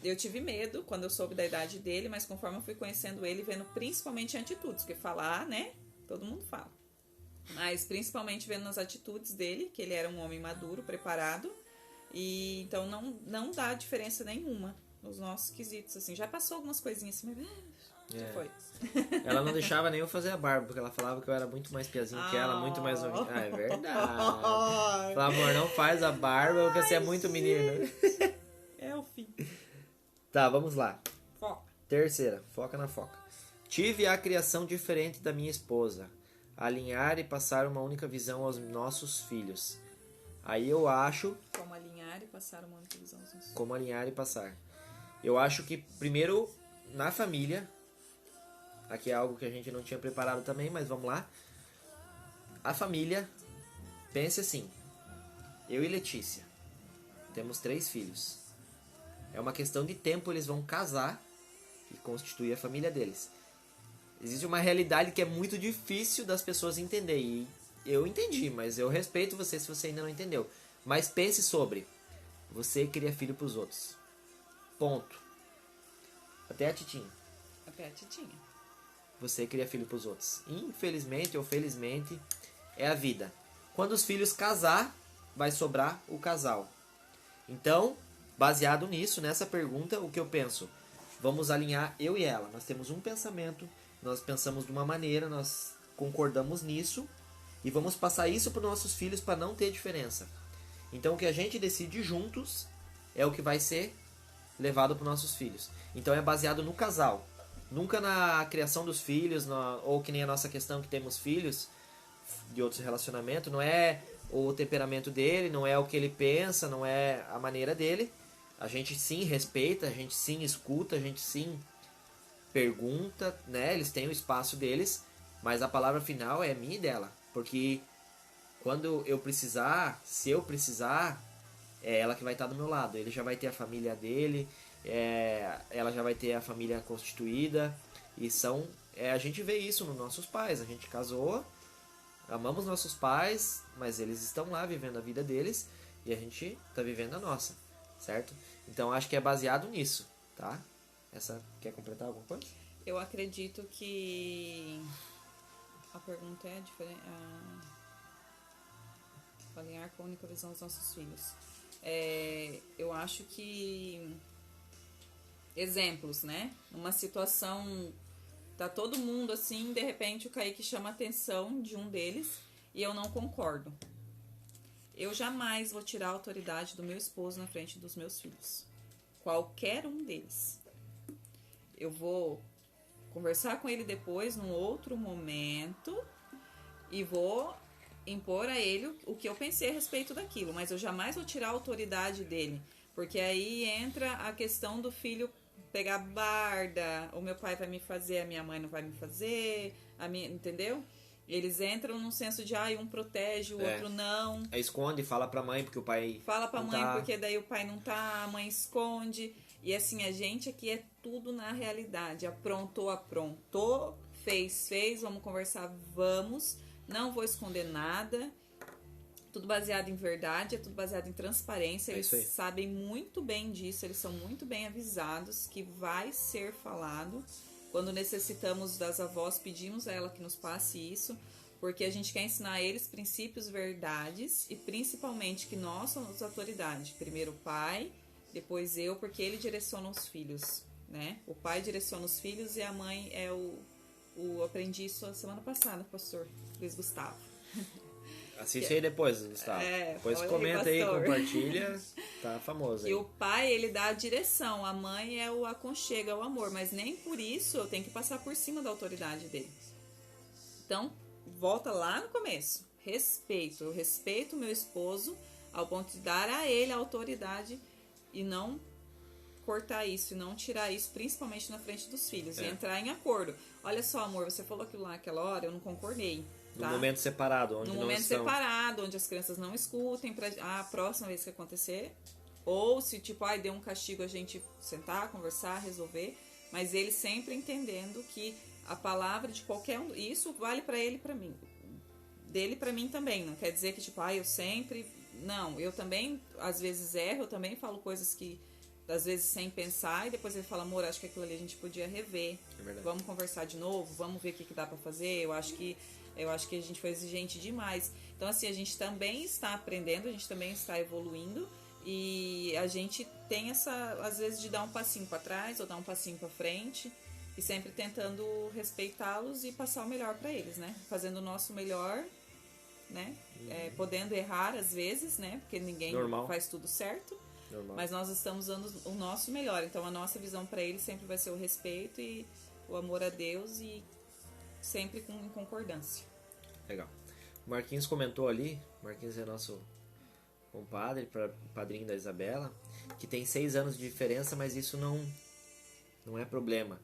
eu tive medo quando eu soube da idade dele, mas conforme eu fui conhecendo ele, vendo principalmente atitudes, porque falar, né, todo mundo fala. Mas principalmente vendo nas atitudes dele, que ele era um homem maduro, preparado. E então não dá diferença nenhuma nos nossos quesitos, assim. Já passou algumas coisinhas assim, mas já foi. Ela não deixava nem eu fazer a barba, porque ela falava que eu era muito mais piazinho que ela, muito mais novinho. É verdade. Falava, amor, não faz a barba, porque você é muito menino. É o fim. Tá, vamos lá. Foca. Terceira, foca na foca. Tive a criação diferente da minha esposa. Alinhar e passar uma única visão aos nossos filhos. Aí eu acho... Como alinhar e passar uma única visão aos nossos filhos. Como alinhar e passar. Eu acho que, primeiro, na família... Aqui é algo que a gente não tinha preparado também, mas vamos lá. A família, pense assim. Eu e Letícia. Temos 3 filhos. É uma questão de tempo, eles vão casar e constituir a família deles. Existe uma realidade que é muito difícil das pessoas entenderem. E eu entendi, mas eu respeito você se você ainda não entendeu. Mas pense sobre. Você cria filho pros outros. Ponto. Até a titinha. Até a titinha. Você cria filho pros outros. Infelizmente ou felizmente, é a vida. Quando os filhos casar, vai sobrar o casal. Então, baseado nisso, nessa pergunta, o que eu penso? Vamos alinhar eu e ela. Nós temos um pensamento... Nós pensamos de uma maneira, nós concordamos nisso e vamos passar isso para os nossos filhos para não ter diferença. Então o que a gente decide juntos é o que vai ser levado para os nossos filhos. Então é baseado no casal. Nunca na criação dos filhos, ou que nem a nossa questão que temos filhos, de outros relacionamentos, não é o temperamento dele, não é o que ele pensa, não é a maneira dele. A gente sim respeita, a gente sim escuta, a gente sim pergunta, né? Eles têm o espaço deles, mas a palavra final é minha e dela. Porque quando eu precisar, se eu precisar, é ela que vai estar do meu lado. Ele já vai ter a família dele, ela já vai ter a família constituída. E a gente vê isso nos nossos pais. A gente casou, amamos nossos pais, mas eles estão lá vivendo a vida deles e a gente está vivendo a nossa, certo? Então acho que é baseado nisso, tá? Quer completar alguma coisa? Eu acredito que a pergunta é diferente. Alinhar com a única visão dos nossos filhos. Eu acho que exemplos, né? Uma situação, tá todo mundo assim, de repente o Kaique chama a atenção de um deles e eu não concordo. Eu jamais vou tirar a autoridade do meu esposo na frente dos meus filhos. Qualquer um deles. Eu vou conversar com ele depois, num outro momento, e vou impor a ele o que eu pensei a respeito daquilo, mas eu jamais vou tirar a autoridade dele, porque aí entra a questão do filho pegar barda, o meu pai vai me fazer, a minha mãe não vai me fazer, entendeu? Eles entram num senso de um protege, o outro não. Esconde, fala pra mãe porque o pai fala pra não mãe tá. Porque daí o pai não tá, a mãe esconde. E assim, a gente aqui é tudo na realidade. Aprontou, fez, vamos conversar, vamos. Não vou esconder nada. Tudo baseado em verdade, é tudo baseado em transparência. Eles sabem muito bem disso, eles são muito bem avisados que vai ser falado. Quando necessitamos das avós, pedimos a ela que nos passe isso, porque a gente quer ensinar a eles princípios, verdades, e principalmente que nós somos autoridade. Primeiro o pai, depois eu, porque ele direciona os filhos, né? O pai direciona os filhos e a mãe é eu aprendi isso a semana passada, com o pastor Luiz Gustavo. Assiste aí depois, Gustavo. Depois comenta aí, compartilha. Tá famoso aí. E o pai, ele dá a direção. A mãe é o aconchego, é o amor. Mas nem por isso eu tenho que passar por cima da autoridade dele. Então, volta lá no começo. Respeito. Eu respeito o meu esposo ao ponto de dar a ele a autoridade e não cortar isso, e não tirar isso, principalmente na frente dos filhos. E entrar em acordo. Olha só, amor, você falou aquilo lá naquela hora, eu não concordei. Tá? No momento separado, onde no não momento estão. separado, onde as crianças não escutem, a próxima vez que acontecer, ou se deu um castigo, a gente sentar, conversar, resolver, mas ele sempre entendendo que a palavra de qualquer um, isso vale pra ele e pra mim, dele pra mim também, não quer dizer que eu sempre, não, eu também às vezes erro, eu também falo coisas que às vezes sem pensar, e depois ele fala, amor, acho que aquilo ali a gente podia rever, vamos conversar de novo, vamos ver o que dá pra fazer, eu acho que a gente foi exigente demais. Então, assim, a gente também está aprendendo, a gente também está evoluindo e a gente tem às vezes, de dar um passinho para trás ou dar um passinho para frente e sempre tentando respeitá-los e passar o melhor para eles, né? Fazendo o nosso melhor, né? Podendo errar às vezes, né? Porque ninguém faz tudo certo. Normal. Mas nós estamos dando o nosso melhor. Então, a nossa visão para eles sempre vai ser o respeito e o amor a Deus e sempre em concordância. Legal. O Marquinhos comentou ali, Marquinhos é nosso compadre, padrinho da Isabela, que tem 6 anos de diferença, mas isso não é problema.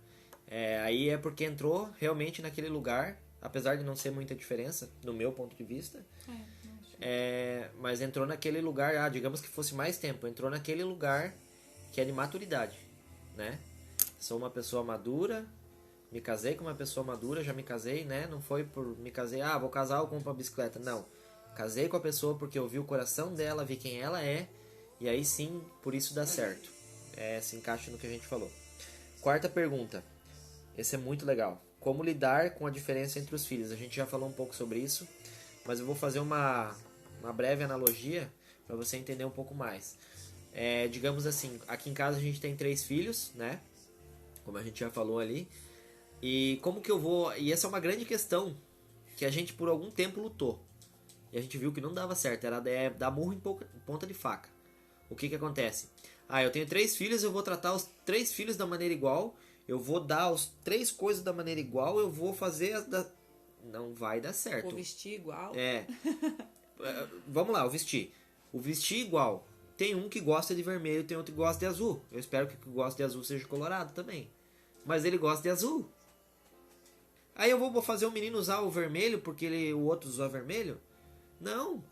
Aí é porque entrou realmente naquele lugar, apesar de não ser muita diferença, no meu ponto de vista, mas entrou naquele lugar, digamos que fosse mais tempo, entrou naquele lugar que é de maturidade, né? Sou uma pessoa madura, me casei com uma pessoa madura, já me casei, né? Não foi por me casei, vou casar ou compro uma bicicleta. Não. Casei com a pessoa porque eu vi o coração dela, vi quem ela é, e aí sim, por isso dá certo. Se encaixa no que a gente falou. Quarta pergunta. Esse é muito legal. Como lidar com a diferença entre os filhos? A gente já falou um pouco sobre isso, mas eu vou fazer uma breve analogia para você entender um pouco mais. Digamos assim, aqui em casa a gente tem 3 filhos, né? Como a gente já falou ali. E como que eu vou... E essa é uma grande questão que a gente por algum tempo lutou. E a gente viu que não dava certo. Era dar murro em ponta de faca. O que acontece? Eu tenho 3 filhos, eu vou tratar os 3 filhos da maneira igual. Eu vou dar os 3 coisas da maneira igual. Eu vou fazer não vai dar certo. Ou vestir igual. Vamos lá, o vestir. O vestir igual. Tem um que gosta de vermelho, tem outro que gosta de azul. Eu espero que o que gosta de azul seja colorado também. Mas ele gosta de azul. Aí eu vou fazer o menino usar o vermelho porque o outro usou vermelho? Não.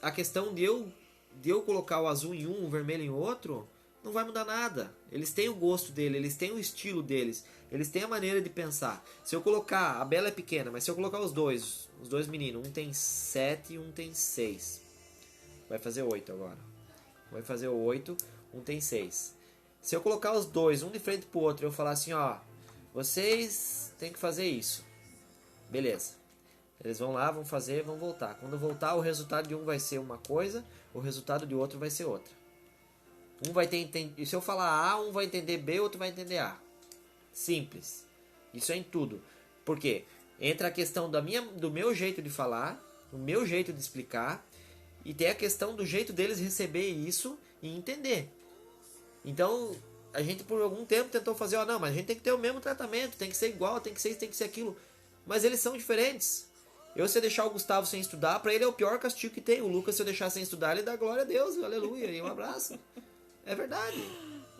A questão de eu colocar o azul em um, o vermelho em outro, não vai mudar nada. Eles têm o gosto dele, eles têm o estilo deles, eles têm a maneira de pensar. Se eu colocar, a Bela é pequena, mas se eu colocar os dois meninos, um tem 7 e um tem 6. Vai fazer 8 agora. Vai fazer 8, um tem 6. Se eu colocar os dois, um de frente pro outro, eu falar assim, ó, vocês têm que fazer isso. Beleza. Eles vão lá, vão fazer, vão voltar. Quando voltar, o resultado de um vai ser uma coisa, o resultado de outro vai ser outra. Um vai ter, se eu falar A, um vai entender B, outro vai entender A. Simples. Isso é em tudo. Por quê? Entra a questão do meu jeito de falar, do meu jeito de explicar, e tem a questão do jeito deles receber isso e entender. Então, a gente por algum tempo tentou fazer, não, mas a gente tem que ter o mesmo tratamento, tem que ser igual, tem que ser isso, tem que ser aquilo. Mas eles são diferentes. Se eu deixar o Gustavo sem estudar, pra ele é o pior castigo que tem. O Lucas, se eu deixar sem estudar, ele dá glória a Deus, aleluia, e um abraço. É verdade.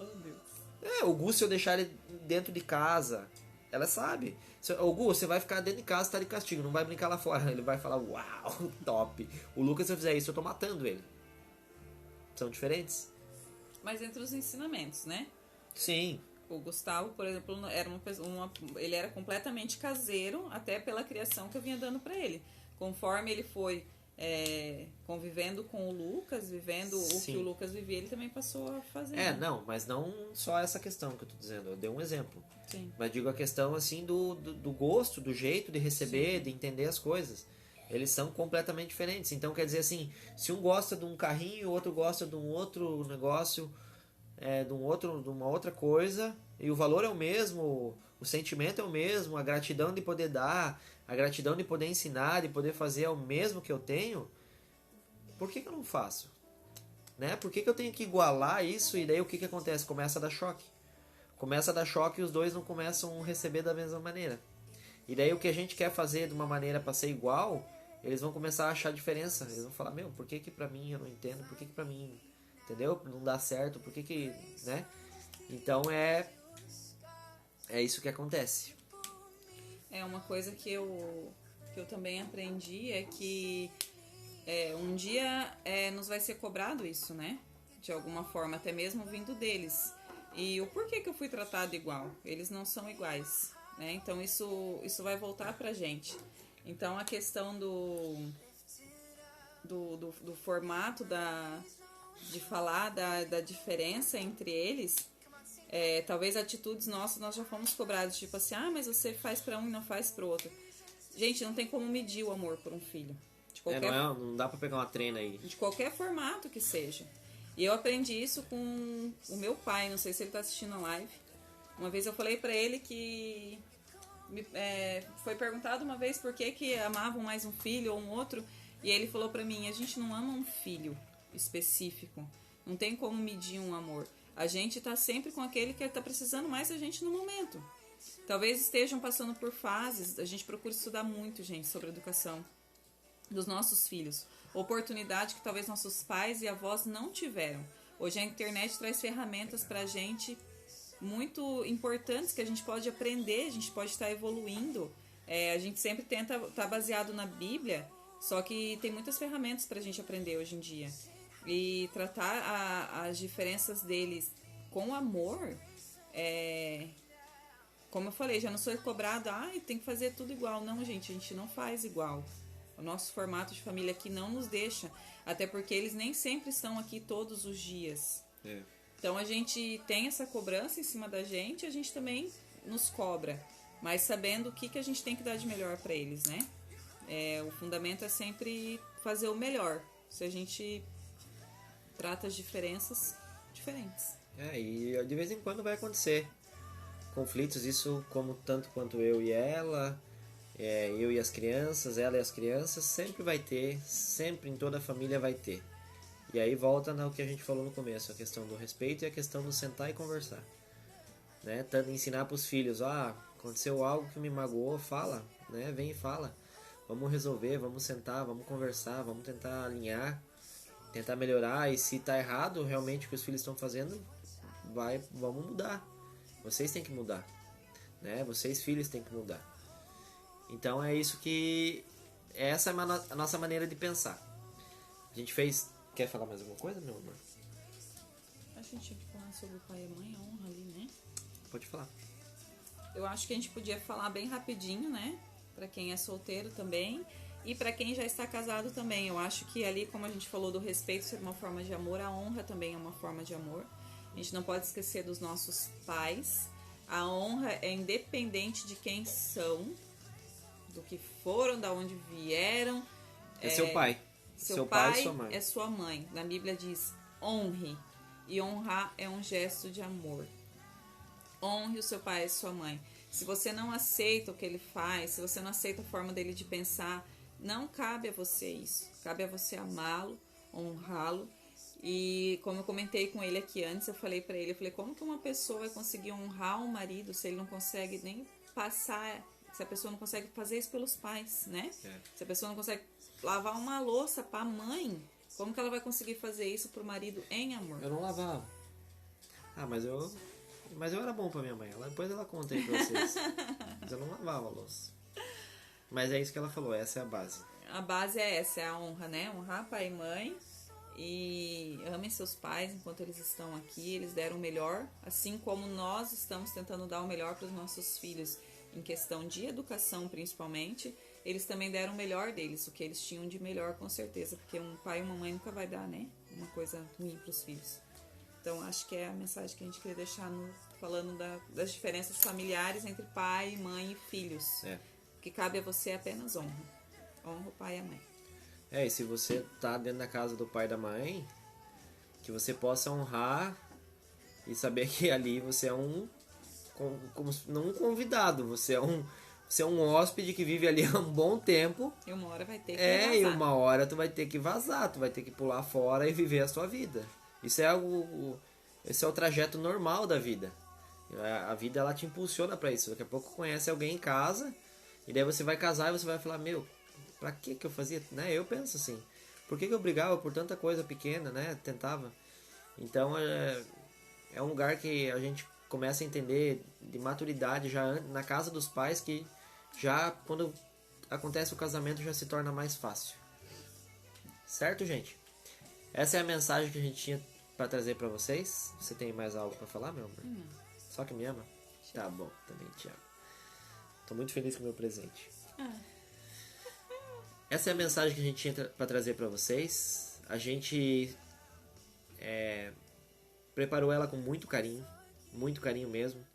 Oh, Deus. O Gus, se eu deixar ele dentro de casa, ela sabe. O Gus, você vai ficar dentro de casa, tá de castigo, não vai brincar lá fora. Ele vai falar, uau, top. O Lucas, se eu fizer isso, eu tô matando ele. São diferentes. Mas entre os ensinamentos, né? Sim. O Gustavo, por exemplo, era ele era completamente caseiro, até pela criação que eu vinha dando para ele. Conforme ele foi convivendo com o Lucas, vivendo o que o Lucas vivia, ele também passou a fazer. Não, mas não só essa questão que eu tô dizendo. Eu dei um exemplo. Sim. Mas digo a questão, assim, do gosto, do jeito de receber, Sim. de entender as coisas. Eles são completamente diferentes. Então, quer dizer assim, se um gosta de um carrinho, o outro gosta de um outro negócio, de uma outra coisa, e o valor é o mesmo, o sentimento é o mesmo, a gratidão de poder dar, a gratidão de poder ensinar, de poder fazer é o mesmo que eu tenho, por que eu não faço? Né? Por que eu tenho que igualar isso? E daí o que acontece? Começa a dar choque. Começa a dar choque e os dois não começam a receber da mesma maneira. E daí o que a gente quer fazer de uma maneira para ser igual, eles vão começar a achar diferença. Eles vão falar, por que pra mim eu não entendo? Por que pra mim, entendeu? Não dá certo? Por que, né? Então é isso que acontece. Uma coisa que eu também aprendi é que um dia nos vai ser cobrado isso, né? De alguma forma, até mesmo vindo deles. E o porquê que eu fui tratado igual? Eles não são iguais, né? Então isso vai voltar pra gente. Então a questão do formato de falar da diferença entre eles, talvez atitudes nossas nós já fomos cobrados, tipo assim, mas você faz pra um e não faz pro outro. Gente, não tem como medir o amor por um filho. Não dá pra pegar uma trena aí. De qualquer formato que seja. E eu aprendi isso com o meu pai, não sei se ele tá assistindo a live. Uma vez eu falei pra ele que foi perguntado uma vez por que amavam mais um filho ou um outro, e ele falou pra mim, a gente não ama um filho específico, não tem como medir um amor. A gente tá sempre com aquele que tá precisando mais da gente no momento. Talvez estejam passando por fases, a gente procura estudar muito, gente, sobre a educação dos nossos filhos. Oportunidade que talvez nossos pais e avós não tiveram. Hoje a internet traz ferramentas pra gente muito importantes que a gente pode aprender, a gente pode estar evoluindo. A gente sempre tenta estar baseado na Bíblia, só que tem muitas ferramentas pra gente aprender hoje em dia. E tratar as diferenças deles com amor, como eu falei, já não sou cobrado, tem que fazer tudo igual. Não, gente, a gente não faz igual. O nosso formato de família aqui não nos deixa, até porque eles nem sempre estão aqui todos os dias. Então a gente tem essa cobrança em cima da gente, a gente também nos cobra, mas sabendo o que a gente tem que dar de melhor para eles, né? O fundamento é sempre fazer o melhor, se a gente trata as diferenças diferentes. E de vez em quando vai acontecer conflitos, isso como tanto quanto eu e ela, eu e as crianças, ela e as crianças, sempre vai ter, sempre em toda a família vai ter. E aí volta no que a gente falou no começo, a questão do respeito e a questão do sentar e conversar. Né? Tanto ensinar para os filhos, aconteceu algo que me magoou, fala. né? Vem e fala. Vamos resolver, vamos sentar, vamos conversar, vamos tentar alinhar, tentar melhorar. E se tá errado realmente o que os filhos estão fazendo, vamos mudar. Vocês têm que mudar, né? Vocês filhos têm que mudar. Então é isso que... Essa é a nossa maneira de pensar. A gente fez... Quer falar mais alguma coisa, meu amor? A gente tinha que falar sobre o pai e a mãe, a honra ali, né? Pode falar. Eu acho que a gente podia falar bem rapidinho, né? Pra quem é solteiro também. E pra quem já está casado também. Eu acho que ali, como a gente falou do respeito ser uma forma de amor, a honra também é uma forma de amor. A gente não pode esquecer dos nossos pais. A honra é independente de quem são, do que foram, da onde vieram. É seu pai. Seu pai é sua mãe. Na Bíblia diz honre. E honrar é um gesto de amor. Honre o seu pai e sua mãe. Se você não aceita o que ele faz, se você não aceita a forma dele de pensar, não cabe a você isso. Cabe a você amá-lo, honrá-lo. E como eu comentei com ele aqui antes, eu falei pra ele, como que uma pessoa vai conseguir honrar um marido se ele não consegue nem passar, se a pessoa não consegue fazer isso pelos pais, né? Se a pessoa não consegue lavar uma louça pra mãe, como que ela vai conseguir fazer isso pro marido em amor? Eu não lavava. Mas eu era bom pra minha mãe. Depois ela conta aí pra vocês. Mas eu não lavava a louça. Mas é isso que ela falou, essa é a base. A base é essa, é a honra, né? Honrar pai e mãe. E amem seus pais enquanto eles estão aqui. Eles deram o melhor, assim como nós estamos tentando dar o melhor para os nossos filhos em questão de educação, principalmente. Eles também deram o melhor deles, o que eles tinham de melhor, com certeza, porque um pai e uma mãe nunca vai dar, né, uma coisa ruim para os filhos. Então acho que é a mensagem que a gente queria deixar falando das diferenças familiares entre pai, mãe e filhos. Que cabe a você apenas honra. Honra o pai e a mãe. E se você tá dentro da casa do pai e da mãe, que você possa honrar e saber que ali você é não um convidado, você é um hóspede que vive ali há um bom tempo. E uma hora vai ter que vazar. E uma hora tu vai ter que vazar, tu vai ter que pular fora e viver a sua vida. Esse é o trajeto normal da vida. A vida, ela te impulsiona pra isso. Daqui a pouco conhece alguém em casa, e daí você vai casar e você vai falar, pra que eu fazia, né? Eu penso assim, por que eu brigava por tanta coisa pequena, né? Tentava. Então é um lugar que a gente começa a entender de maturidade já na casa dos pais, que já quando acontece o casamento já se torna mais fácil. Certo, gente? Essa é a mensagem que a gente tinha pra trazer pra vocês. Você tem mais algo pra falar, meu amor? Só que me ama? Tá bom, também te amo. Tô muito feliz com o meu presente. Essa é a mensagem que a gente tinha pra trazer pra vocês. A gente preparou ela com muito carinho mesmo.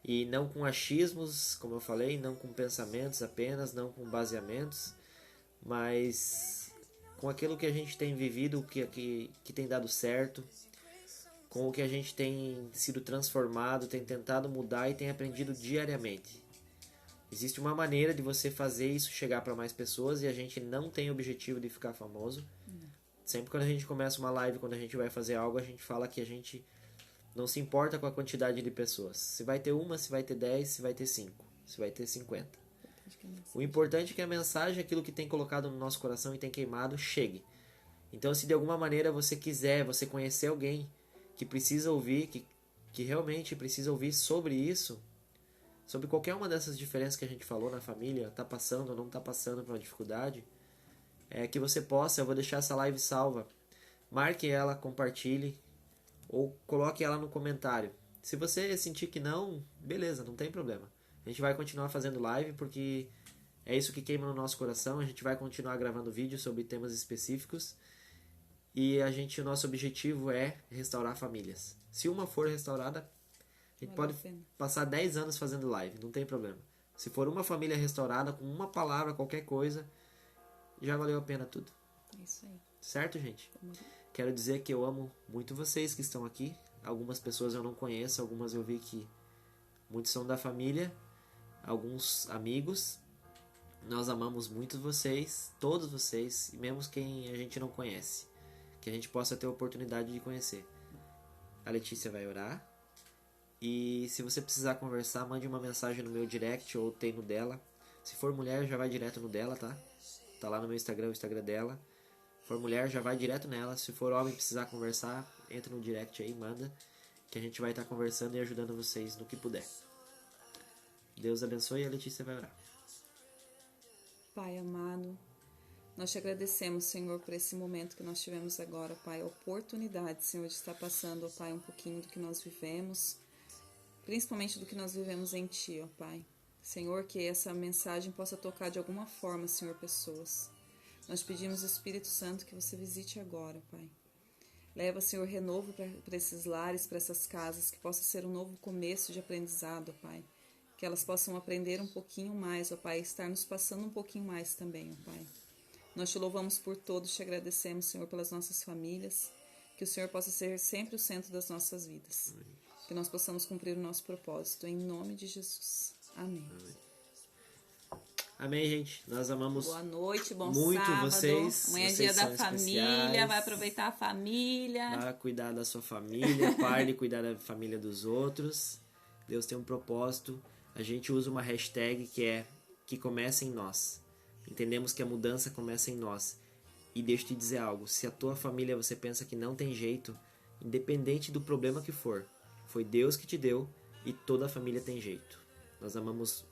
E não com achismos, como eu falei, não com pensamentos apenas, não com baseamentos, mas com aquilo que a gente tem vivido, que tem dado certo, com o que a gente tem sido transformado, tem tentado mudar e tem aprendido diariamente. Existe uma maneira de você fazer isso chegar para mais pessoas, e a gente não tem objetivo de ficar famoso. Sempre quando a gente começa uma live, quando a gente vai fazer algo, a gente fala que a gente não se importa com a quantidade de pessoas. Se vai ter uma, se vai ter 10, se vai ter 5, se vai ter 50. O importante é que a mensagem, aquilo que tem colocado no nosso coração e tem queimado, chegue. Então, se de alguma maneira você conhecer alguém que precisa ouvir, que realmente precisa ouvir sobre isso, sobre qualquer uma dessas diferenças que a gente falou na família, tá passando ou não tá passando por uma dificuldade, que você possa, eu vou deixar essa live salva, marque ela, compartilhe, ou coloque ela no comentário. Se você sentir que não, beleza, não tem problema. A gente vai continuar fazendo live, porque é isso que queima no nosso coração. A gente vai continuar gravando vídeos sobre temas específicos. E o nosso objetivo é restaurar famílias. Se uma for restaurada, a gente pode passar 10 anos fazendo live, não tem problema. Se for uma família restaurada, com uma palavra, qualquer coisa, já valeu a pena tudo. É isso aí. Certo, gente? Quero dizer que eu amo muito vocês que estão aqui. Algumas pessoas eu não conheço, algumas eu vi que muitos são da família, alguns amigos. Nós amamos muito vocês, todos vocês, e mesmo quem a gente não conhece. Que a gente possa ter a oportunidade de conhecer. A Letícia vai orar. E se você precisar conversar, mande uma mensagem no meu direct ou tem no dela. Se for mulher, já vai direto no dela, tá? Tá lá no meu Instagram, o Instagram dela. Se for mulher, já vai direto nela. Se for homem precisar conversar, entra no direct aí, manda. Que a gente vai estar conversando e ajudando vocês no que puder. Deus abençoe e a Letícia vai orar. Pai amado, nós te agradecemos, Senhor, por esse momento que nós tivemos agora, Pai. A oportunidade, Senhor, de estar passando, ó Pai, um pouquinho do que nós vivemos. Principalmente do que nós vivemos em Ti, ó Pai. Senhor, que essa mensagem possa tocar de alguma forma, Senhor, pessoas. Nós pedimos, Espírito Santo, que você visite agora, Pai. Leva, Senhor, renovo para esses lares, para essas casas, que possa ser um novo começo de aprendizado, ó Pai. Que elas possam aprender um pouquinho mais, ó Pai, e estar nos passando um pouquinho mais também, ó Pai. Nós te louvamos por todos, te agradecemos, Senhor, pelas nossas famílias. Que o Senhor possa ser sempre o centro das nossas vidas. Amém. Que nós possamos cumprir o nosso propósito, em nome de Jesus. Amém. Amém. Amém, gente. Nós amamos boa noite, bom muito sábado. vocês. Amanhã é vocês dia da família, especiais. vai aproveitar a família. Vai cuidar da sua família, pare de cuidar da família dos outros. Deus tem um propósito. A gente usa uma hashtag que é que começa em nós. Entendemos que a mudança começa em nós. E deixa eu te dizer algo. Se a tua família você pensa que não tem jeito, independente do problema que for, foi Deus que te deu e toda a família tem jeito. Nós amamos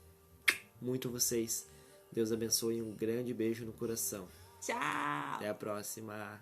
muito vocês. Deus abençoe e um grande beijo no coração. Tchau! Até a próxima.